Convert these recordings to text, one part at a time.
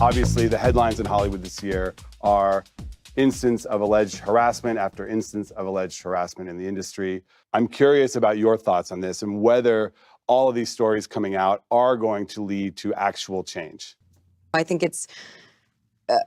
Obviously, the headlines in Hollywood this year are instance of alleged harassment after instance of alleged harassment in the industry. I'm curious about your thoughts on this and whether all of these stories coming out are going to lead to actual change. I think it's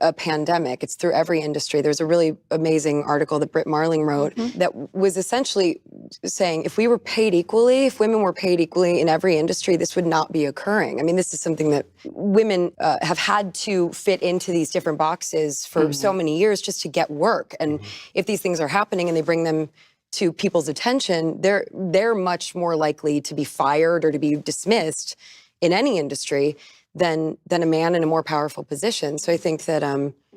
a pandemic. It's through every industry. There's a really amazing article that Britt Marling wrote that was essentially saying if we were paid equally, if women were paid equally in every industry, this would not be occurring. I mean, this is something that women have had to fit into these different boxes for so many years just to get work. And if these things are happening and they bring them to people's attention, they're much more likely to be fired or to be dismissed in any industry than a man in a more powerful position. So I think that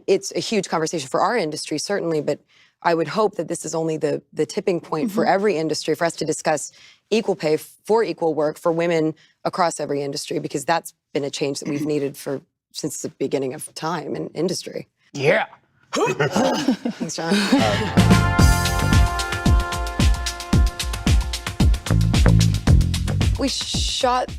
it's a huge conversation for our industry, certainly, but I would hope that this is only the tipping point for every industry for us to discuss equal pay for equal work for women across every industry, because that's been a change that we've needed since the beginning of time in industry. Yeah. Thanks, John. We shot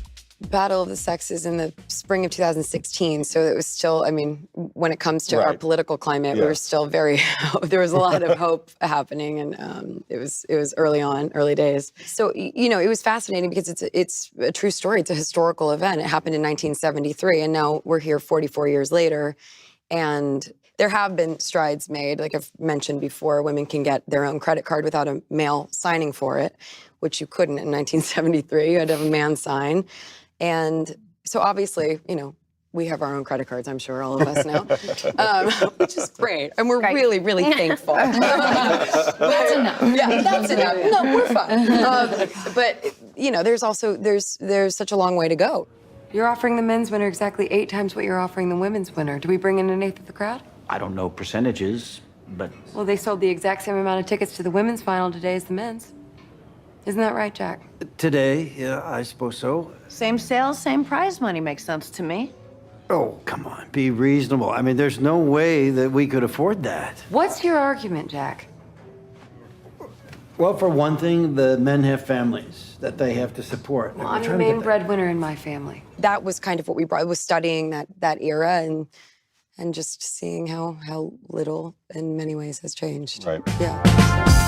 Battle of the Sexes in the spring of 2016, so it was still, I mean, when it comes to our political climate, we were still very, there was a lot of hope happening, and it was early days. So, you know, it was fascinating because it's a true story. It's a historical event. It happened in 1973, and now we're here 44 years later, and there have been strides made. Like I've mentioned before, women can get their own credit card without a male signing for it, which you couldn't in 1973. You had to have a man sign. And so obviously, you know, we have our own credit cards, I'm sure all of us now, which is great. And we're really, really thankful. That's enough. Yeah, that's enough. No, we're fine. But, you know, there's such a long way to go. You're offering the men's winner exactly 8 times what you're offering the women's winner. Do we bring in an eighth of the crowd? I don't know percentages, but... Well, they sold the exact same amount of tickets to the women's final today as the men's. Isn't that right, Jack? Today, yeah, I suppose so. Same sales, same prize money makes sense to me. Oh, come on, be reasonable. I mean, there's no way that we could afford that. What's your argument, Jack? Well, for one thing, the men have families that they have to support. Well, I'm the main breadwinner in my family. That was kind of what we brought, was studying that era and just seeing how little in many ways has changed. Right. Yeah.